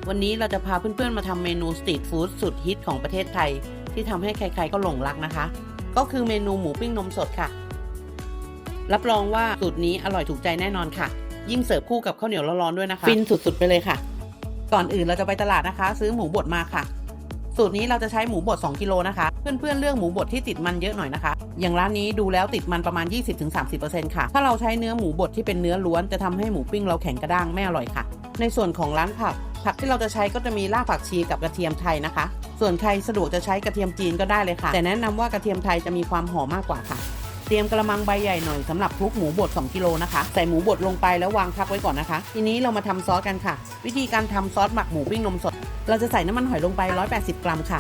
วันนี้เราจะพาเพื่อนๆมาทำเมนูสตรีทฟู้ดสุดฮิตของประเทศไทยที่ทำให้ใครๆก็หลงรักนะคะก็คือเมนูหมูปิ้งนมสดค่ะรับรองว่าสูตรนี้อร่อยถูกใจแน่นอนค่ะยิ่งเสิร์ฟคู่กับข้าวเหนียวร้อนๆด้วยนะคะฟินสุดๆไปเลยค่ะก่อนอื่นเราจะไปตลาดนะคะซื้อหมูบดมาค่ะสูตรนี้เราจะใช้หมูบด2 กิโลนะคะเพื่อนๆเลือกหมูบดที่ติดมันเยอะหน่อยนะคะอย่างร้านนี้ดูแล้วติดมันประมาณ 20-30% ค่ะถ้าเราใช้เนื้อหมูบดที่เป็นเนื้อล้วนจะทำให้หมูปิ้งเราแข็งกระด้างไม่อร่อยค่ะในส่วนของร้านผักที่เราจะใช้ก็จะมีรากผักชีกับกระเทียมไทยนะคะส่วนใครสะดวกจะใช้กระเทียมจีนก็ได้เลยค่ะแต่แนะนำว่ากระเทียมไทยจะมีความหอมมากกว่าค่ะเตรียมกระมังใบใหญ่หน่อยสำหรับคลุกหมูบด2 กิโลนะคะใส่หมูบดลงไปแล้ววางพักไว้ก่อนนะคะทีนี้เรามาทำซอสกันค่ะวิธีการทำซอสหมักหมูปิ้งนมสดเราจะใส่น้ำมันหอยลงไป180 กรัมค่ะ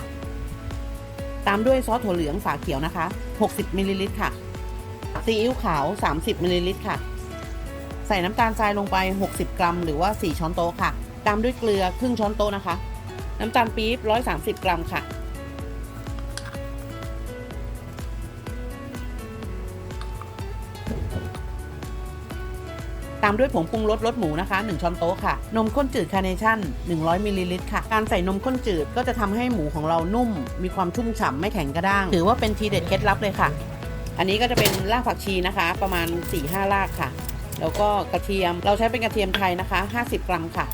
ตามด้วยซอสถั่วเหลืองฝาเขียวนะคะ60 มิลลิลิตรค่ะซีอิ๊วขาว30 มิลลิลิตรค่ะใส่น้ำตาลทรายลงไป60 กรัมหรือว่า4 ช้อนโต๊ะค่ะตามด้วยเกลือครึ่งช้อนโต๊ะนะคะน้ำตาลปี๊บ130 กรัมค่ะตามด้วยผงปรุงรสรสหมูนะคะ1 ช้อนโต๊ะค่ะนมข้นจืดคาร์เนชั่น100 มิลลิลิตรค่ะการใส่นมข้นจืดก็จะทำให้หมูของเรานุ่มมีความชุ่มฉ่ำไม่แข็งกระด้างถือว่าเป็นทีเด็ดเคล็ดลับเลยค่ะอันนี้ก็จะเป็นรากผักชีนะคะประมาณ 4-5 รากค่ะแล้วก็กระเทียมเราใช้เป็นกระเทียมไทยนะคะ50 กรัมค่ะ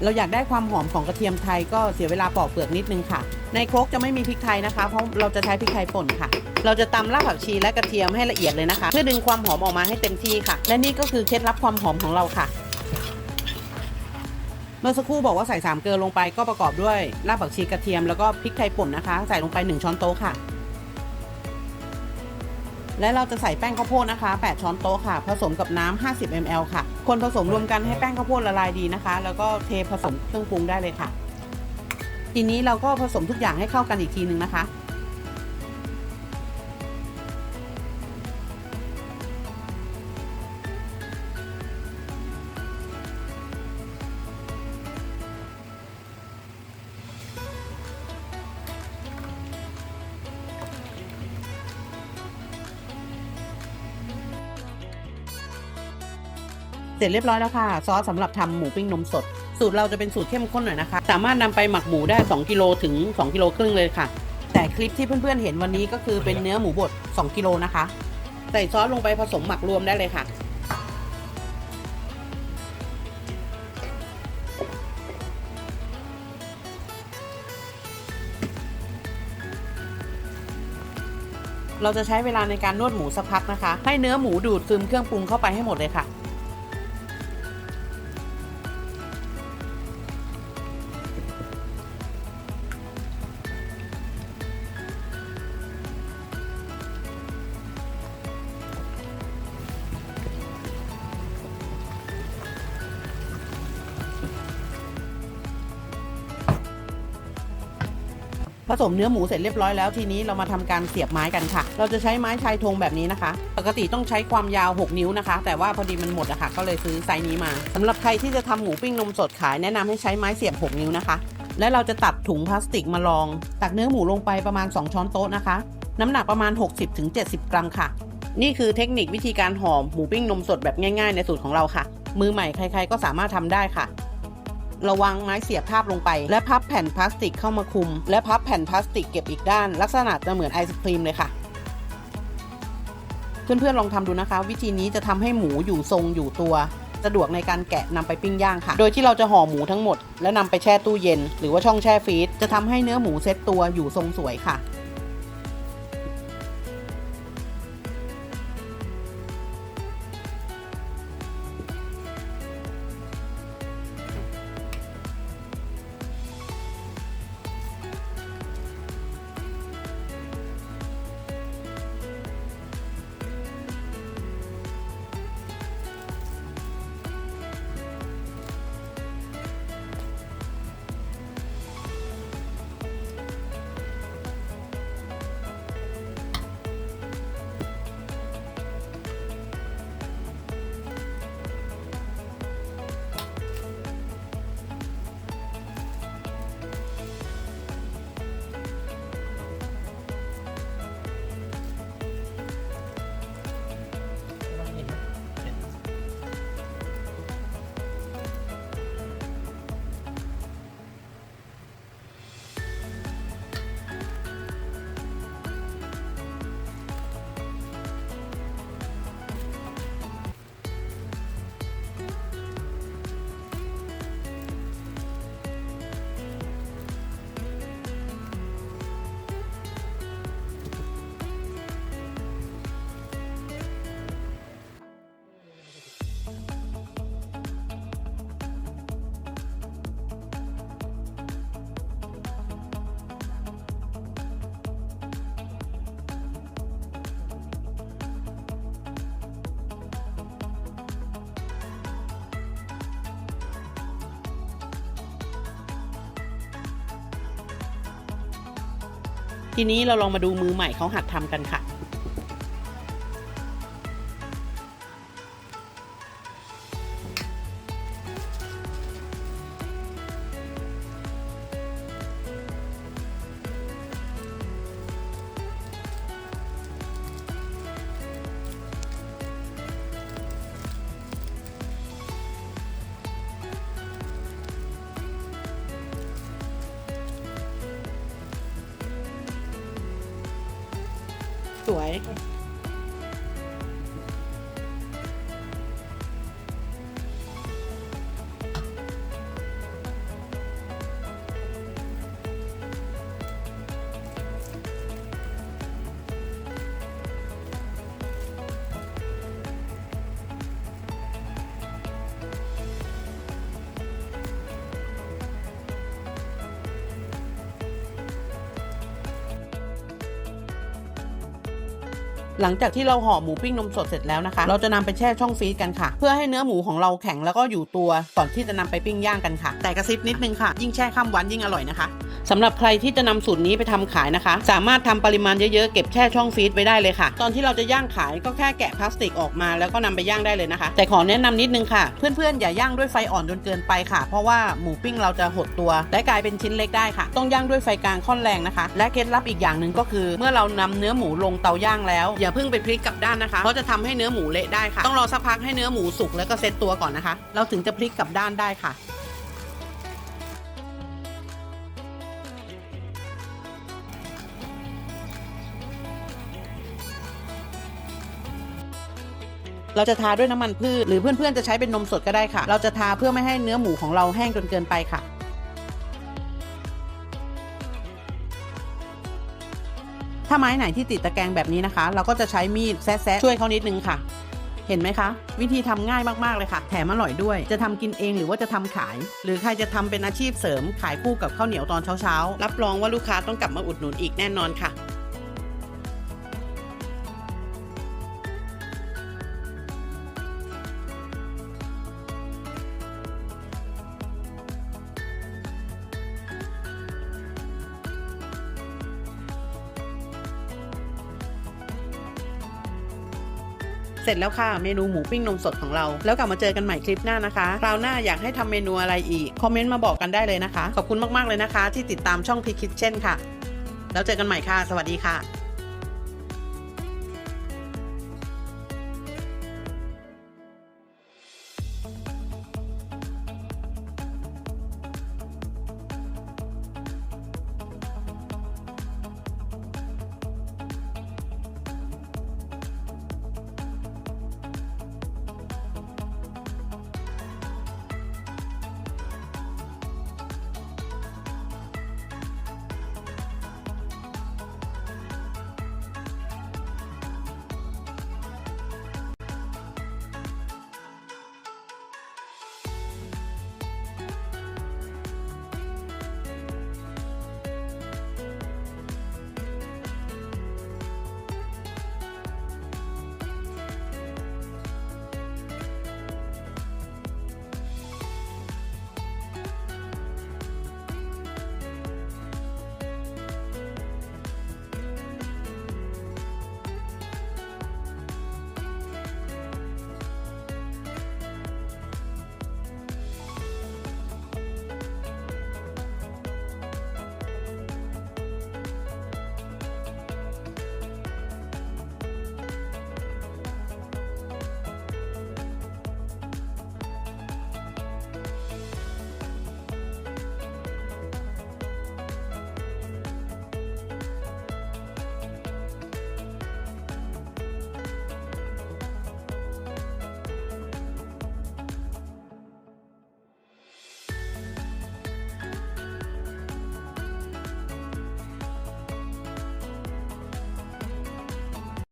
เราอยากได้ความหอมของกระเทียมไทยก็เสียเวลาปอกเปลือกนิดนึงค่ะในครกจะไม่มีพริกไทยนะคะเพราะเราจะใช้พริกไทยป่นค่ะเราจะตำรากผักชีและกระเทียมให้ละเอียดเลยนะคะเพื่อดึงความหอมออกมาให้เต็มที่ค่ะและนี่ก็คือเคล็ดลับความหอมของเราค่ะเมื่อสักครู่บอกว่าใส่3 เกลือลงไปก็ประกอบด้วยรากผักชีกระเทียมแล้วก็พริกไทยป่นนะคะใส่ลงไป1 ช้อนโต๊ะค่ะและเราจะใส่แป้งข้าวโพดนะคะ8 ช้อนโต๊ะค่ะผสมกับน้ำ50 ml ค่ะคนผสมรวมกันให้แป้งข้าวโพดละลายดีนะคะแล้วก็เทผสมเครื่องปรุงได้เลยค่ะทีนี้เราก็ผสมทุกอย่างให้เข้ากันอีกทีนึงนะคะเสร็จเรียบร้อยแล้วค่ะซอสสำหรับทำหมูปิ้งนมสดสูตรเราจะเป็นสูตรเข้มข้นหน่อยนะคะสามารถนำไปหมักหมูได้2 กิโลถึง2 กิโลครึ่งเลยค่ะแต่คลิปที่เพื่อนๆเห็นวันนี้ก็คือเป็นเนื้อหมูบด2 กิโลนะคะใส่ซอสลงไปผสมหมักรวมได้เลยค่ะเราจะใช้เวลาในการนวดหมูสักพักนะคะให้เนื้อหมูดูดซึมเครื่องปรุงเข้าไปให้หมดเลยค่ะผสมเนื้อหมูเสร็จเรียบร้อยแล้วทีนี้เรามาทำการเสียบไม้กันค่ะเราจะใช้ไม้ชายธงแบบนี้นะคะปกติต้องใช้ความยาว6 นิ้วนะคะแต่ว่าพอดีมันหมดอะค่ะก็เลยซื้อไซส์นี้มาสำหรับใครที่จะทำหมูปิ้งนมสดขายแนะนำให้ใช้ไม้เสียบ6 นิ้วนะคะและเราจะตัดถุงพลาสติกมารองตักเนื้อหมูลงไปประมาณ2 ช้อนโต๊ะนะคะน้ำหนักประมาณ 60-70 กรัมค่ะนี่คือเทคนิควิธีการห่อหมูปิ้งนมสดแบบง่ายๆในสูตรของเราค่ะมือใหม่ใครๆก็สามารถทำได้ค่ะระวังไม้เสียบทาบลงไปและพับแผ่นพลาสติกเข้ามาคุมและพับแผ่นพลาสติกเก็บอีกด้านลักษณะจะเหมือนไอศครีมเลยค่ะเพื่อนๆลองทำดูนะคะวิธีนี้จะทำให้หมูอยู่ทรงอยู่ตัวสะดวกในการแกะนำไปปิ้งย่างค่ะโดยที่เราจะห่อหมูทั้งหมดแล้วนำไปแช่ตู้เย็นหรือว่าช่องแช่ฟรีซจะทำให้เนื้อหมูเซ็ตตัวอยู่ทรงสวยค่ะ ทีนี้เราลองมาดูมือใหม่เขาหัดทำกันค่ะสวยหลังจากที่เราห่อหมูปิ้งนมสดเสร็จแล้วนะคะเราจะนำไปแช่ช่องฟรีซกันค่ะเพื่อให้เนื้อหมูของเราแข็งแล้วก็อยู่ตัวก่อนที่จะนำไปปิ้งย่างกันค่ะแต่กระซิบนิดนึงค่ะยิ่งแช่ข้ามวันยิ่งอร่อยนะคะสำหรับใครที่จะนำสูตรนี้ไปทำขายนะคะสามารถทำปริมาณเยอะๆเก็บแช่ช่องฟรีซไว้ได้เลยค่ะตอนที่เราจะย่างขายก็แค่แกะพลาสติกออกมาแล้วก็นำไปย่างได้เลยนะคะแต่ขอแนะนำนิดนึงค่ะเพื่อนๆอย่าย่างด้วยไฟอ่อนจนเกินไปค่ะเพราะว่าหมูปิ้งเราจะหดตัวและกลายเป็นชิ้นเล็กได้ค่ะต้องย่างด้วยไฟกลางค่อนแรงนะคะและเคล็ดลับอีกอย่างหนึ่งก็คือเมื่อเรานำเนื้อหมูลงเตาย่างแล้วอย่าเพิ่งไปพลิกกลับด้านนะคะเพราะจะทำให้เนื้อหมูเละได้ค่ะต้องรอสักพักให้เนื้อหมูสุกแล้วก็เซตตัวก่อนนะคะเราถึงจะพลิกกลับด้านได้ค่ะเราจะทาด้วยน้ำมันพืชหรือเพื่อนๆจะใช้เป็นนมสดก็ได้ค่ะเราจะทาเพื่อไม่ให้เนื้อหมูของเราแห้งจนเกินไปค่ะถ้าไม้ไหนที่ติดตะแกรงแบบนี้นะคะเราก็จะใช้มีดแซะช่วยเขานิดนึงค่ะเห็นไหมคะวิธีทำง่ายมากๆเลยค่ะแถมอร่อยด้วยจะทำกินเองหรือว่าจะทำขายหรือใครจะทำเป็นอาชีพเสริมขายคู่กับข้าวเหนียวตอนเช้าๆรับรองว่าลูกค้าต้องกลับมาอุดหนุนอีกแน่นอนค่ะเสร็จแล้วค่ะเมนูหมูปิ้งนมสดของเราแล้วกลับมาเจอกันใหม่คลิปหน้านะคะคราวหน้าอยากให้ทำเมนูอะไรอีกคอมเมนต์มาบอกกันได้เลยนะคะขอบคุณมากๆเลยนะคะที่ติดตามช่องพีคิทเช่นค่ะแล้วเจอกันใหม่ค่ะสวัสดีค่ะ